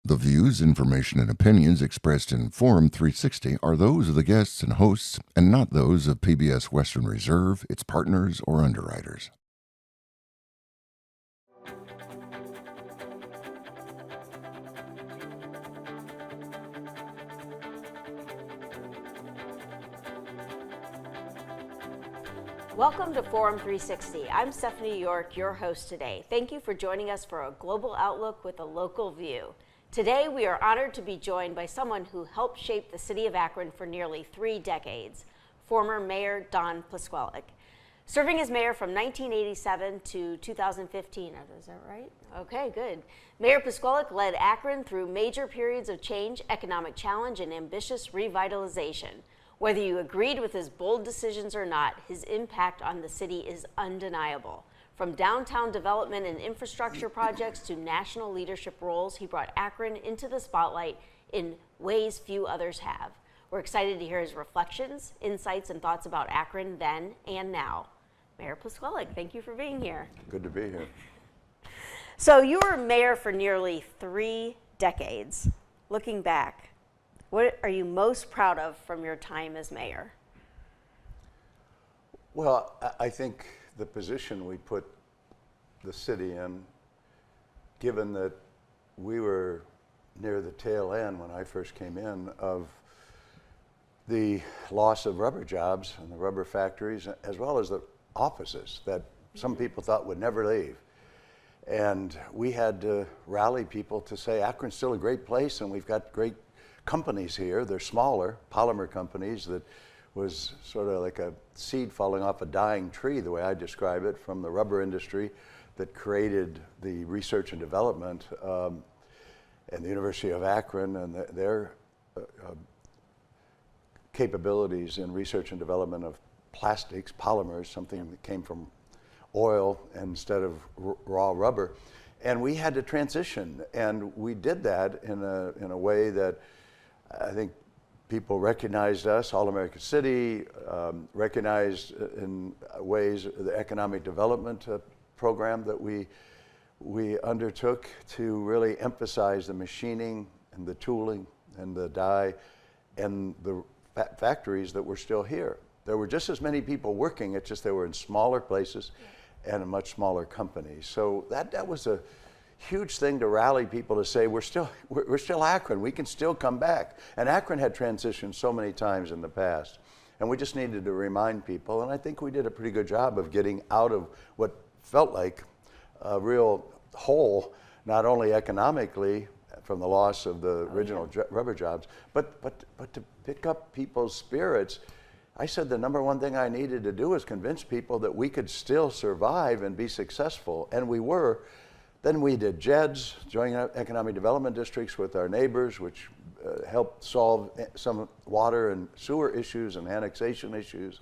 The views, information, and opinions expressed in Forum 360 are those of the guests and hosts and not those of PBS Western Reserve, its partners, or underwriters. Welcome to Forum 360. I'm Stephanie York, your host today. Thank you for joining us for a global outlook with a local view. Today, we are honored to be joined by someone who helped shape the city of Akron for nearly 3 decades, former Mayor Don Plusquellic. Serving as mayor from 1987 to 2015, is that right? Okay, good. Mayor Plusquellic led Akron through major periods of change, economic challenge, and ambitious revitalization. Whether you agreed with his bold decisions or not, his impact on the city is undeniable. From downtown development and infrastructure projects to national leadership roles, he brought Akron into the spotlight in ways few others have. We're excited to hear his reflections, insights, and thoughts about Akron then and now. Mayor Plusquellic, thank you for being here. Good to be here. So you were mayor for nearly 3 decades. Looking back, what are you most proud of from your time as mayor? Well, I think the position we put the city in, given that we were near the tail end when I first came in of the loss of rubber jobs and the rubber factories, as well as the offices that some people thought would never leave. And we had to rally people to say Akron's still a great place and we've got great companies here. They're smaller polymer companies that was sort of like a seed falling off a dying tree, the way I describe it, from the rubber industry that created the research and development and the University of Akron and their capabilities in research and development of plastics, polymers, something that came from oil instead of raw rubber. And we had to transition, and we did that in a way that I think people recognized us, All-American City, recognized in ways the economic development program that we undertook to really emphasize the machining and the tooling and the die and the factories that were still here. There were just as many people working, it's just they were in smaller places and a much smaller companies. So that was a huge thing to rally people to say we're still Akron, we can still come back. And Akron had transitioned so many times in the past, and we just needed to remind people, and I think we did a pretty good job of getting out of what felt like a real hole, not only economically from the loss of the original rubber jobs, but to pick up people's spirits. I said the number one thing I needed to do was convince people that we could still survive and be successful, and we were. Then we did JEDs, Joint Economic Development Districts, with our neighbors, which helped solve some water and sewer issues and annexation issues.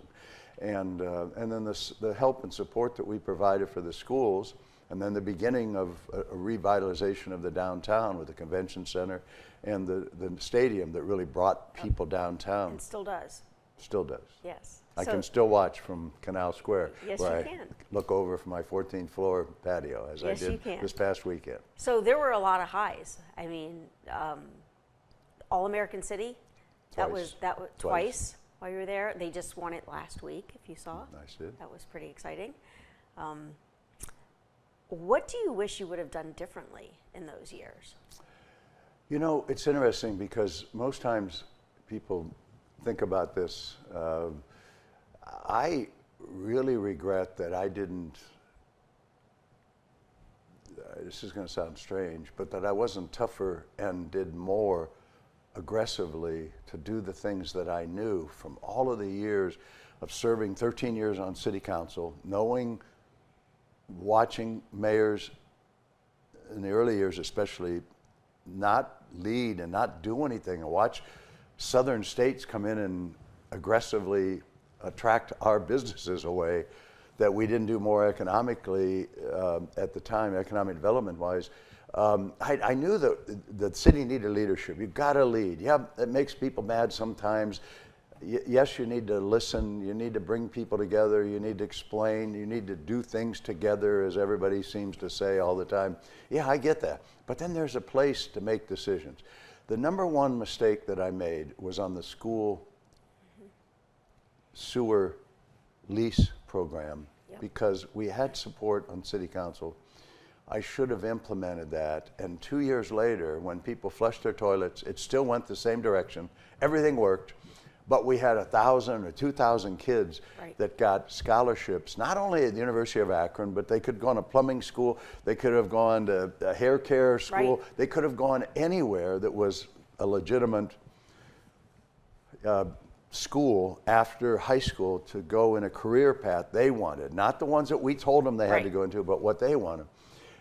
And then the help and support that we provided for the schools, and then the beginning of a revitalization of the downtown with the convention center and the stadium that really brought people downtown. And still does. Still does. Yes. I can still watch from Canal Square, yes, where you can. I look over from my 14th floor patio, as Yes, I did this past weekend. So there were a lot of highs. I mean, All-American City, that was twice while you were there. They just won it last week, if you saw. Nice, did. That was pretty exciting. What do you wish you would have done differently in those years? You know, it's interesting because most times people think about this. I really regret that I didn't, this is going to sound strange, but that I wasn't tougher and did more aggressively to do the things that I knew from all of the years of serving 13 years on city council, knowing, watching mayors in the early years especially not lead and not do anything, and watch southern states come in and aggressively attract our businesses away, that we didn't do more economically at the time, economic development wise. I knew that the city needed leadership. You've got to lead. Yeah, it makes people mad sometimes. yes, you need to listen, you need to bring people together, you need to explain, you need to do things together, as everybody seems to say all the time. Yeah, I get that. But then there's a place to make decisions. The number one mistake that I made was on the school sewer lease program, because we had support on city council. I should have implemented that, and 2 years later, when people flushed their toilets, it still went the same direction. Everything worked, but we had 1,000 or 2,000 kids that got scholarships, not only at the University of Akron, but they could go to plumbing school, they could have gone to a hair care school, they could have gone anywhere that was a legitimate school after high school to go in a career path they wanted, not the ones that we told them they had to go into, but what they wanted.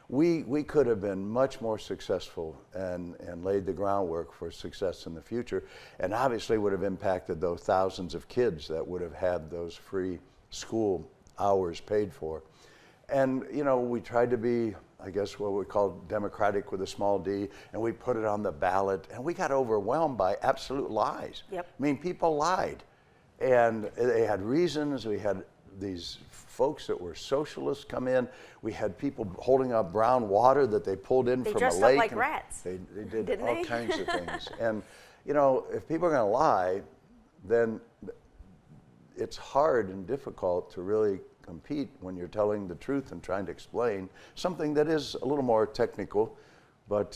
We could have been much more successful and laid the groundwork for success in the future, and obviously would have impacted those thousands of kids that would have had those free school hours paid for. And you know, we tried to be, I guess, what we call democratic with a small d, and we put it on the ballot, and we got overwhelmed by absolute lies. I mean, people lied, and they had reasons. We had these folks that were socialists come in. We had people holding up brown water that they pulled in from a lake. They dressed up like rats. They did all kinds of things. And you know, if people are going to lie, then it's hard and difficult to really compete when you're telling the truth and trying to explain something that is a little more technical, but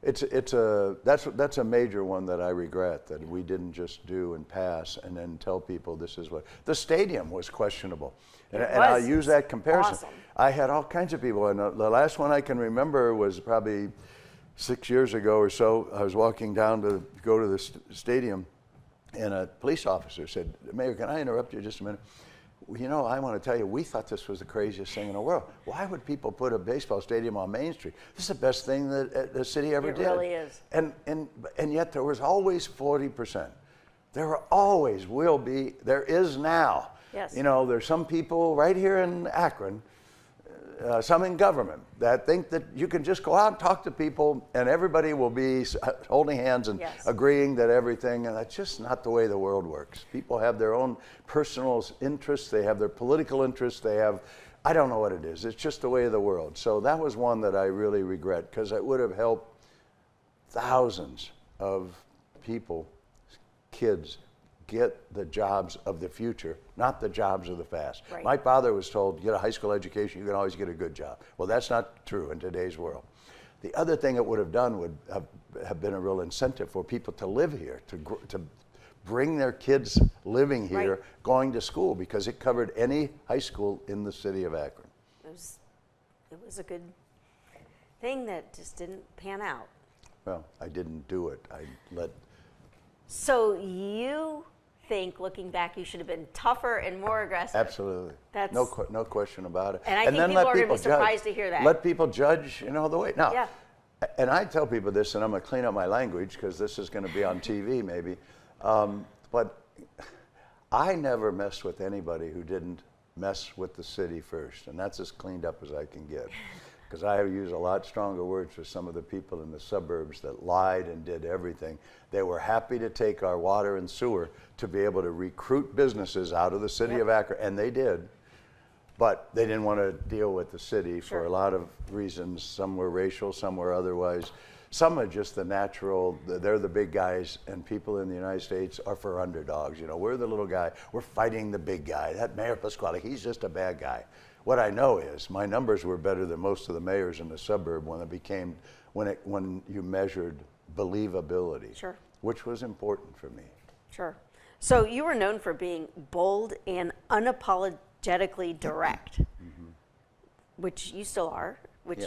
that's a major one that I regret, that we didn't just do and pass and then tell people this is what. The stadium was questionable, and I use that comparison. Awesome. I had all kinds of people, and the last one I can remember was probably 6 years ago or so. I was walking down to go to the stadium, and a police officer said, "Mayor, can I interrupt you just a minute? You know, I want to tell you, we thought this was the craziest thing in the world. Why would people put a baseball stadium on Main Street? This is the best thing that the city ever did." It really is. And yet there was always 40%. There always will be, there is now. Yes. You know, there's some people right here in Akron, some in government, that think that you can just go out and talk to people and everybody will be holding hands and agreeing that everything, and that's just not the way the world works. People have their own personal interests, they have their political interests, they have, I don't know what it is, it's just the way of the world. So that was one that I really regret, because it would have helped thousands of people, kids, get the jobs of the future, not the jobs of the past. My father was told, get a high school education, you can always get a good job. Well, that's not true in today's world. The other thing it would have done would have been a real incentive for people to live here, to bring their kids living here, going to school, because it covered any high school in the city of Akron. It was a good thing that just didn't pan out. Well, I didn't do it. I let. So you think, looking back, you should have been tougher and more aggressive. Absolutely. That's no question about it. And I think people are going to be surprised to hear that. Let people judge, you know, the way. Now, and I tell people this, and I'm going to clean up my language because this is going to be on TV maybe, but I never messed with anybody who didn't mess with the city first, and that's as cleaned up as I can get. Because I use a lot stronger words for some of the people in the suburbs that lied and did everything. They were happy to take our water and sewer to be able to recruit businesses out of the city of Akron, and they did. But they didn't want to deal with the city for a lot of reasons. Some were racial, some were otherwise. Some are just the natural, they're the big guys, and people in the United States are for underdogs. You know, we're the little guy, we're fighting the big guy. That Mayor Plusquellic, he's just a bad guy. What I know is my numbers were better than most of the mayors in the suburb when it became, when you measured believability, which was important for me. So you were known for being bold and unapologetically direct, which you still are, which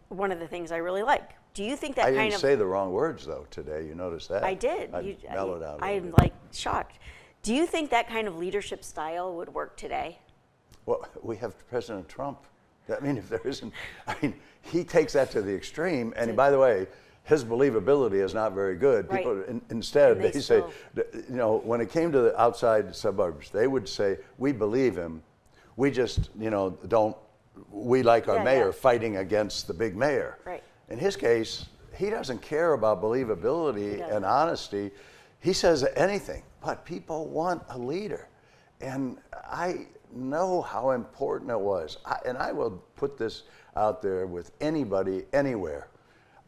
one of the things I really like. Do you think that I didn't say the wrong words though today, you noticed that? I did. I mellowed out a I'm little bit. like shocked. Do you think that kind of leadership style would work today? Well, we have President Trump. I mean, if there isn't, I mean, he takes that to the extreme. And by the way, his believability is not very good. People, instead, they say, you know, when it came to the outside suburbs, they would say, we believe him. We just, you know, we like our mayor fighting against the big mayor. In his case, he doesn't care about believability and honesty. he says anything, but people want a leader. And I know how important it was. And I will put this out there with anybody, anywhere.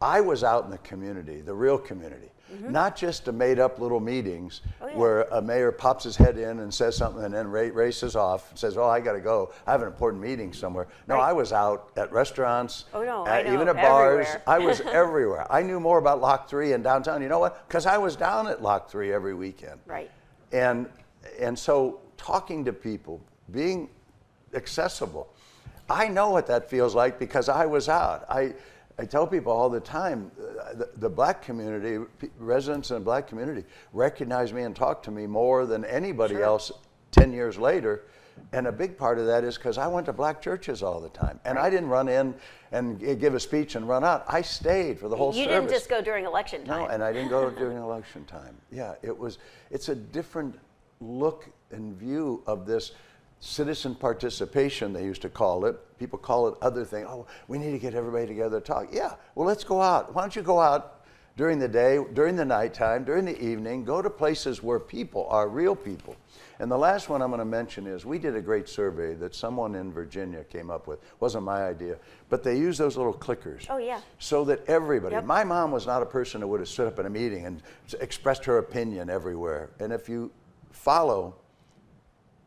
I was out in the community, the real community, not just the made-up little meetings where a mayor pops his head in and says something and then races off and says, "Oh, I got to go. I have an important meeting somewhere." No, I was out at restaurants, even at bars. I was everywhere. I knew more about Lock 3 in downtown. You know what? Because I was down at Lock 3 every weekend. Right. And so talking to people, being accessible, I know what that feels like because I was out. I tell people all the time, the black community, residents in the black community recognize me and talk to me more than anybody else 10 years later. And a big part of that is because I went to black churches all the time. And I didn't run in and give a speech and run out. I stayed for the whole service. You didn't just go during election time. No, and I didn't go during election time. Yeah, it's a different look and view of this citizen participation, they used to call it. People call it other things. Oh, we need to get everybody together to talk. Yeah, well, let's go out. Why don't you go out during the day, during the nighttime, during the evening, go to places where people are real people. And the last one I'm going to mention is we did a great survey that someone in Virginia came up with. Wasn't my idea, but they use those little clickers. Oh, yeah. So that everybody, my mom was not a person who would have stood up in a meeting and expressed her opinion everywhere. And if you follow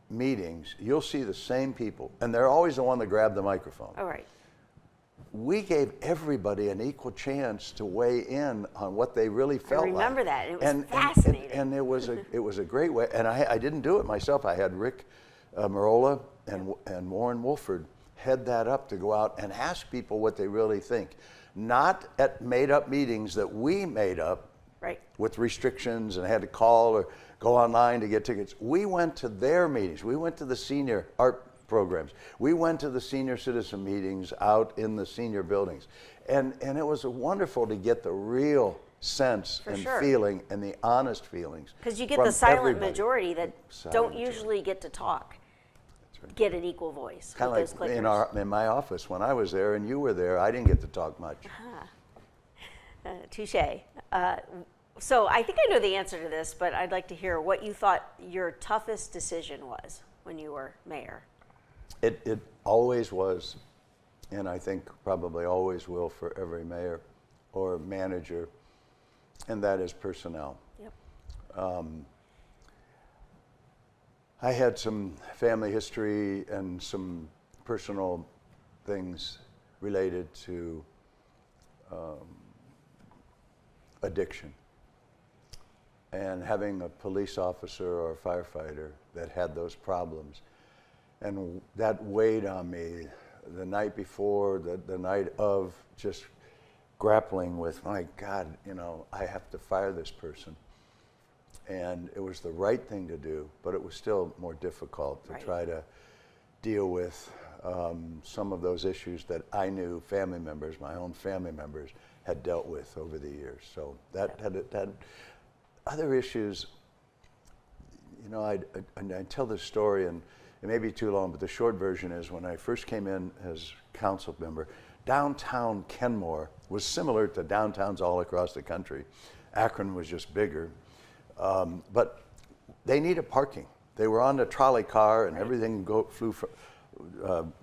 meetings, you'll see the same people, and they're always the one that grabbed the microphone. All right. We gave everybody an equal chance to weigh in on what they really felt like. I remember that. It was fascinating. And it was a great way. And I didn't do it myself. I had Rick Marola and Warren Wolford head that up to go out and ask people what they really think. Not at made-up meetings that we made up with restrictions and had to call or go online to get tickets. We went to their meetings. We went to the senior art programs. We went to the senior citizen meetings out in the senior buildings. And it was wonderful to get the real sense feeling and the honest feelings. Because you get the silent majority that don't usually get to talk. Get an equal voice. Kind of like in my office when I was there and you were there, I didn't get to talk much. Touche. So I think I know the answer to this, but I'd like to hear what you thought your toughest decision was when you were mayor. It always was, and I think probably always will for every mayor or manager, and that is personnel. Yep. I had some family history and some personal things related to addiction. And having a police officer or a firefighter that had those problems. And that weighed on me the night before, the night of, just grappling with, my God, I have to fire this person. And it was the right thing to do, but it was still more difficult to try to deal with some of those issues that I knew family members, my own family members, had dealt with over the years. So that had other issues. I tell this story, and it may be too long, but the short version is when I first came in as council member, downtown Kenmore was similar to downtowns all across the country. Akron was just bigger, but they needed parking. They were on the trolley car, and everything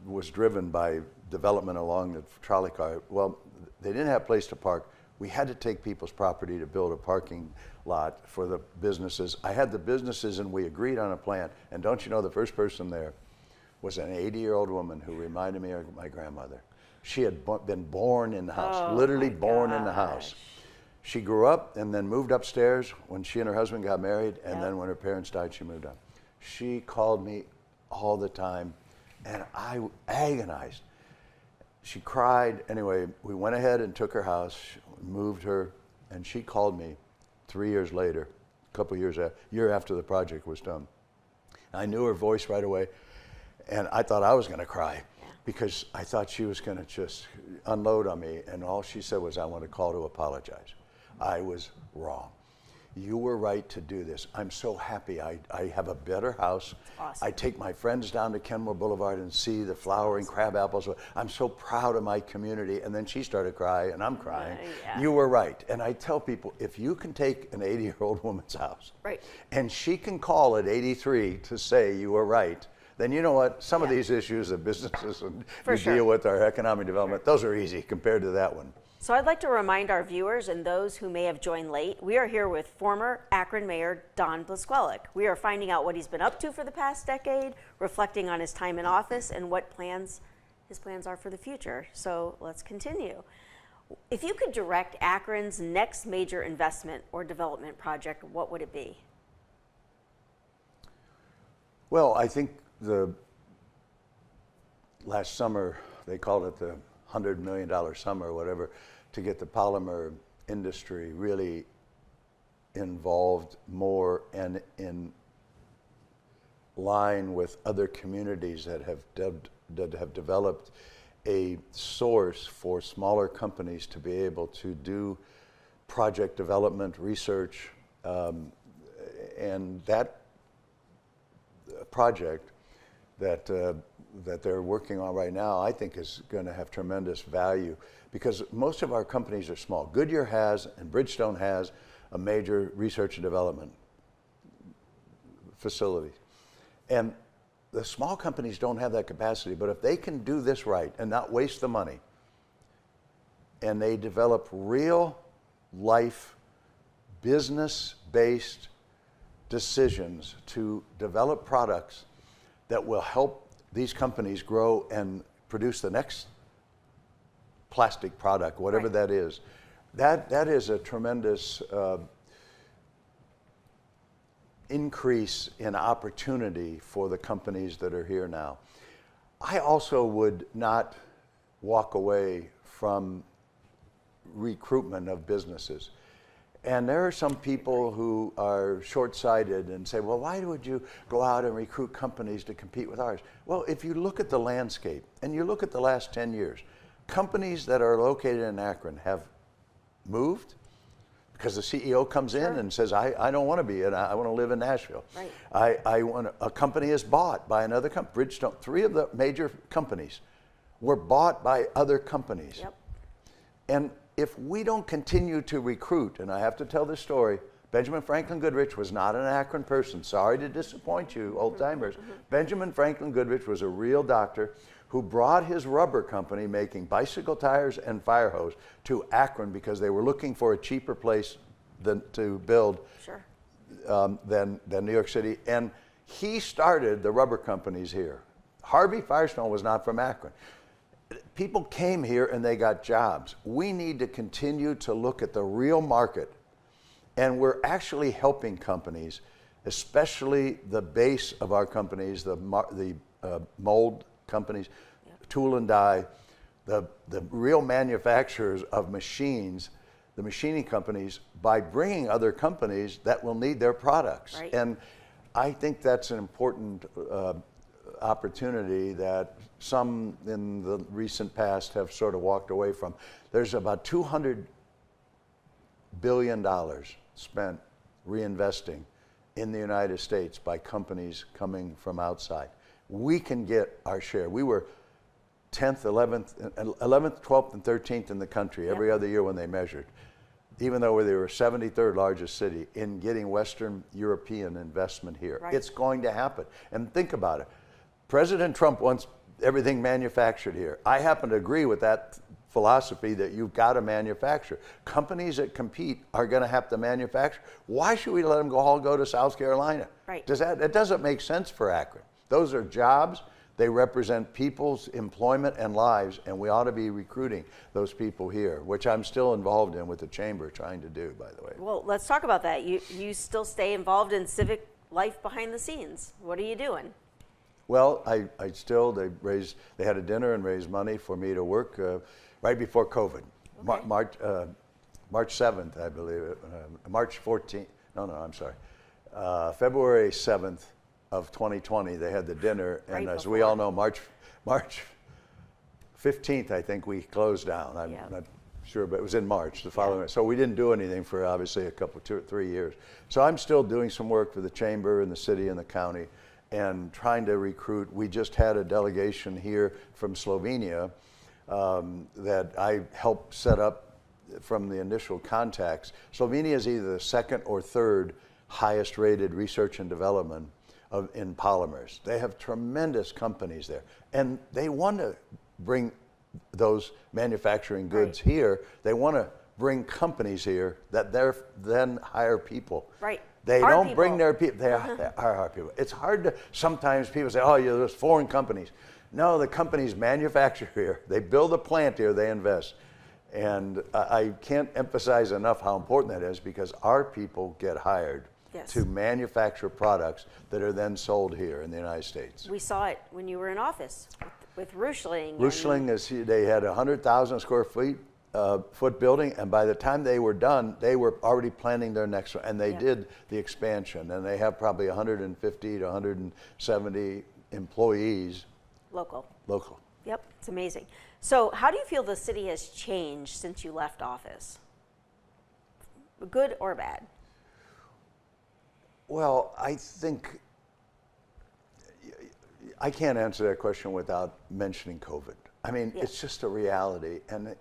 was driven by development along the trolley car. Well, they didn't have a place to park. We had to take people's property to build a parking lot for the businesses. I had the businesses, and we agreed on a plan. And don't you know, the first person there was an 80-year-old woman who reminded me of my grandmother. She had been born in the house, literally born in the house. She grew up and then moved upstairs when she and her husband got married, and then when her parents died, she moved up. She called me all the time, and I agonized. She cried. Anyway, we went ahead and took her house, moved her, and she called me 3 years later, a couple years year after the project was done. I knew her voice right away, and I thought I was going to cry because I thought she was going to just unload on me, and all she said was, "I want to call to apologize. I was wrong." you were right to do this. I'm so happy. I have a better house. Awesome. I take my friends down to Kenmore Boulevard and see the flowering crab apples. I'm so proud of my community. And then she started crying, and I'm crying. Yeah. You were right. And I tell people, if you can take an 80-year-old woman's house, right, and she can call at 83 to say you were right, then you know what? Some of these issues that businesses and we deal with, our economic development, those are easy compared to that one. So I'd like to remind our viewers and those who may have joined late, we are here with former Akron Mayor Don Plusquellic. We are finding out what he's been up to for the past decade, reflecting on his time in office and what his plans are for the future. So let's continue. If you could direct Akron's next major investment or development project, what would it be? Well, I think the last summer, they called it the $100 million summer or whatever, to get the polymer industry really involved more and in line with other communities that have developed a source for smaller companies to be able to do project development, research, and that project that they're working on right now, I think is going to have tremendous value because most of our companies are small. Goodyear has and Bridgestone has a major research and development facility. And the small companies don't have that capacity, but if they can do this right and not waste the money, and they develop real life business-based decisions to develop products that will help these companies grow and produce the next plastic product, whatever that is. That is a tremendous increase in opportunity for the companies that are here now. I also would not walk away from recruitment of businesses. And there are some people who are short-sighted and say, well, why would you go out and recruit companies to compete with ours? Well, if you look at the landscape and you look at the last 10 years, companies that are located in Akron have moved because the CEO comes in and says, I don't want to be in, I want to live in Nashville. Right. A company is bought by another company. Bridgestone, 3 of the major companies were bought by other companies. Yep. And if we don't continue to recruit, and I have to tell this story, Benjamin Franklin Goodrich was not an Akron person. Sorry to disappoint you, old timers. Benjamin Franklin Goodrich was a real doctor who brought his rubber company making bicycle tires and fire hose to Akron because they were looking for a cheaper place to build than New York City. And he started the rubber companies here. Harvey Firestone was not from Akron. People came here and they got jobs. We need to continue to look at the real market, and we're actually helping companies, especially the base of our companies, the mold companies, tool and die, the real manufacturers of machines, the machining companies, by bringing other companies that will need their products. Right. And I think that's an important opportunity that some in the recent past have sort of walked away from. There's about $200 billion spent reinvesting in the United States by companies coming from outside. We can get our share. We were 10th, 11th, 12th, and 13th in the country every other year when they measured, even though they were 73rd largest city in getting Western European investment here. Right. It's going to happen. And think about it. President Trump wants everything manufactured here. I happen to agree with that philosophy that you've got to manufacture. Companies that compete are going to have to manufacture. Why should we let them all go to South Carolina? Right. That doesn't make sense for Akron. Those are jobs. They represent people's employment and lives, and we ought to be recruiting those people here, which I'm still involved in with the chamber trying to do, by the way. Well, let's talk about that. You still stay involved in civic life behind the sscenes. What are you doing? Well, they had a dinner and raised money for me to work right before COVID. Okay. March 7th, I believe it, March 14th, I'm sorry. February 7th of 2020, they had the dinner, and as we all know, March 15th, I think we closed down. I'm not Sure, but it was in March, the following. So we didn't do anything for obviously a couple, 2 or 3 years. So I'm still doing some work for the chamber and the city and the county and trying to recruit. We just had a delegation here from Slovenia that I helped set up from the initial contacts. Slovenia is either the second or third highest rated research and development in polymers. They have tremendous companies there, and they want to bring those manufacturing goods here. They want to bring companies here that they're then hire people. Right. They Our don't people. bring their people. They are our people. It's hard to, sometimes people say, oh, yeah, there's foreign companies. No, the companies manufacture here. They build a plant here, they invest. And I can't emphasize enough how important that is, because our people get hired to manufacture products that are then sold here in the United States. We saw it when you were in office with Ruschling. Ruschling, they had 100,000 square foot building, and by the time they were done, they were already planning their next one, and they did the expansion, and they have probably 150 to 170 employees. Local. Yep, it's amazing. So how do you feel the city has changed since you left office? Good or bad? Well, I think I can't answer that question without mentioning COVID. I mean, it's just a reality, and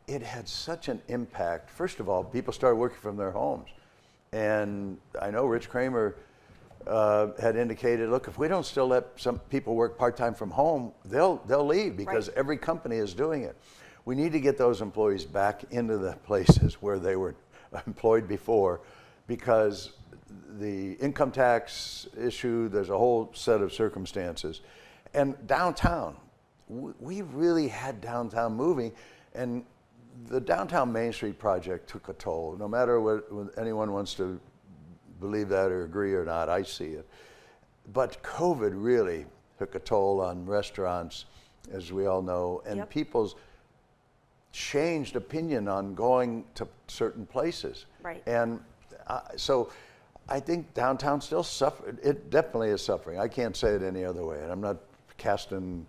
it had such an impact. First of all, people started working from their homes, and I know Rich Kramer had indicated, look, if we don't still let some people work part-time from home, they'll leave, because every company is doing it. We need to get those employees back into the places where they were employed before, because the income tax issue, there's a whole set of circumstances. And downtown, we really had downtown moving, and the downtown Main Street project took a toll. No matter what anyone wants to believe that or agree or not, I see it. But COVID really took a toll on restaurants, as we all know, and people's changed opinion on going to certain places. Right. And so I think downtown still suffered. It definitely is suffering. I can't say it any other way. And I'm not casting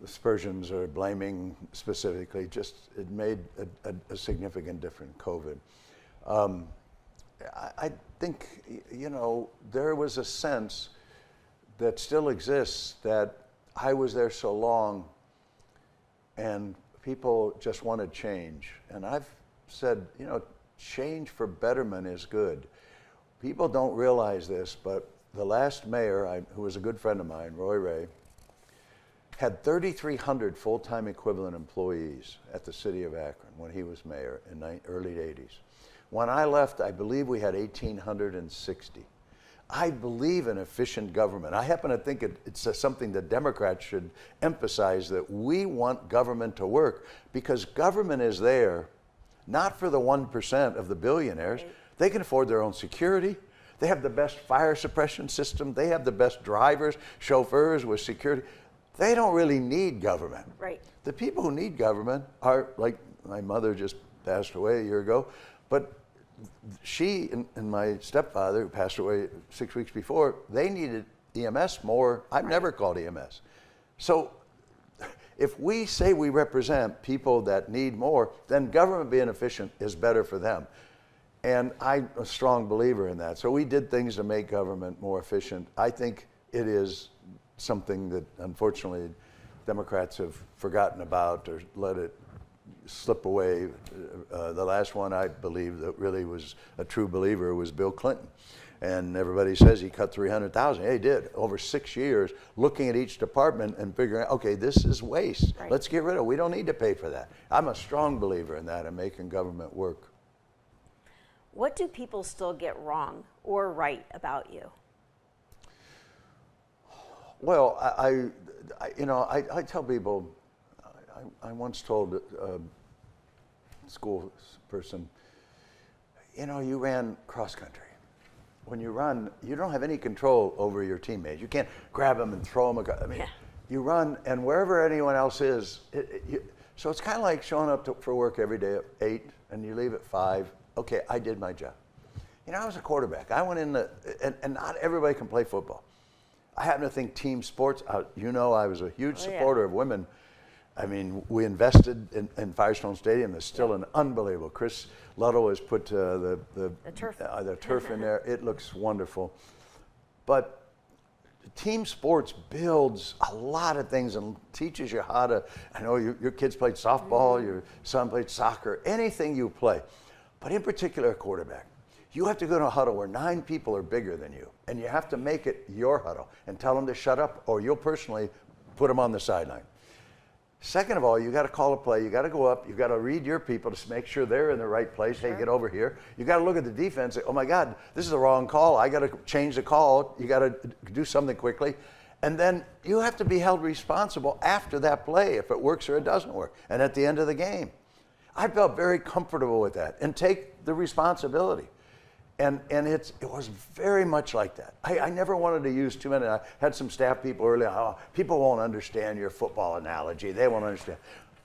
aspersions or blaming specifically, just it made a significant difference, COVID. I think, you know, there was a sense that still exists that I was there so long and people just wanted change. And I've said, you know, change for betterment is good. People don't realize this, but the last mayor, who was a good friend of mine, Roy Ray, had 3,300 full-time equivalent employees at the city of Akron when he was mayor in the early 80s. When I left, I believe we had 1,860. I believe in efficient government. I happen to think it's something that Democrats should emphasize, that we want government to work, because government is there not for the 1% of the billionaires. They can afford their own security. They have the best fire suppression system. They have the best drivers, chauffeurs with security. They don't really need government. Right. The people who need government are, like my mother just passed away a year ago, but she and my stepfather, who passed away 6 weeks before, they needed EMS more. I've never called EMS. So if we say we represent people that need more, then government being efficient is better for them. And I'm a strong believer in that. So we did things to make government more efficient. I think it is something that unfortunately Democrats have forgotten about or let it slip away. The last one I believe that really was a true believer was Bill Clinton. And everybody says he cut 300,000. Yeah, he did, over 6 years, looking at each department and figuring out, okay, this is waste. Right. Let's get rid of it. We don't need to pay for that. I'm a strong believer in that and making government work. What do people still get wrong or right about you? Well, I tell people, I once told a school person, you know, you ran cross country. When you run, you don't have any control over your teammates. You can't grab them and throw them. I mean, you run, and wherever anyone else is, so it's kind of like showing up for work every day at 8 and you leave at 5. Okay, I did my job. You know, I was a quarterback. I went in and not everybody can play football. I happen to think team sports, you know, I was a huge supporter of women I mean, we invested in Firestone Stadium. There's still an unbelievable. Chris Ludlow has put the turf in there. It looks wonderful. But team sports builds a lot of things and teaches you how to, I know your kids played softball, your son played soccer, anything you play. But in particular, a quarterback. You have to go to a huddle where 9 people are bigger than you, and you have to make it your huddle and tell them to shut up, or you'll personally put them on the sideline. Second of all, you got to call a play. You got to go up. You got to read your people to make sure they're in the right place. Sure. Hey, get over here. You got to look at the defense. Say, oh my God, this is the wrong call. I got to change the call. You got to do something quickly, and then you have to be held responsible after that play if it works or it doesn't work, and at the end of the game. I felt very comfortable with that and take the responsibility. And it was very much like that. I never wanted to use too many. I had some staff people earlier, oh, people won't understand your football analogy. They won't understand.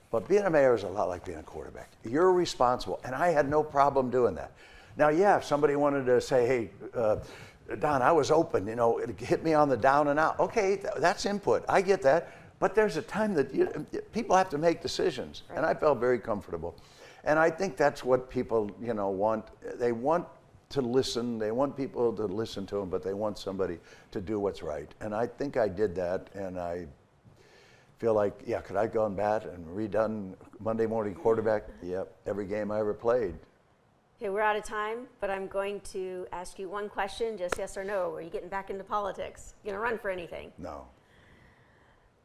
But being a mayor is a lot like being a quarterback. You're responsible, and I had no problem doing that. Now, yeah, if somebody wanted to say, hey, Don, I was open, it hit me on the down and out. Okay, that's input. I get that. But there's a time that people have to make decisions, right. And I felt very comfortable. And I think that's what people, want. They want to listen. They want people to listen to them, but they want somebody to do what's right. And I think I did that, and I feel like, yeah, could I go and bat and redone Monday morning quarterback? Yep, every game I ever played. Okay, we're out of time, but I'm going to ask you one question, just yes or no. Are you getting back into politics? You gonna run for anything? No.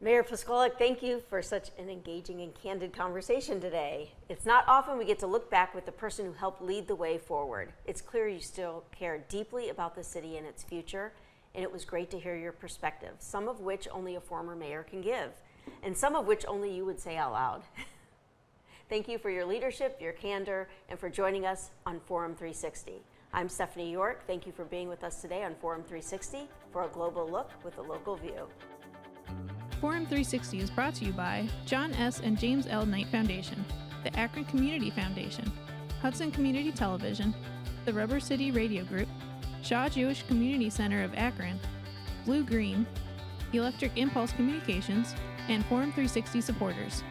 Mayor Plusquellic, thank you for such an engaging and candid conversation today. It's not often we get to look back with the person who helped lead the way forward. It's clear you still care deeply about the city and its future, and it was great to hear your perspective, some of which only a former mayor can give, and some of which only you would say out loud. Thank you for your leadership, your candor, and for joining us on Forum 360. I'm Stephanie York. Thank you for being with us today on Forum 360 for a global look with a local view. Forum 360 is brought to you by John S. and James L. Knight Foundation, the Akron Community Foundation, Hudson Community Television, the Rubber City Radio Group, Shaw Jewish Community Center of Akron, Blue Green, Electric Impulse Communications, and Forum 360 supporters.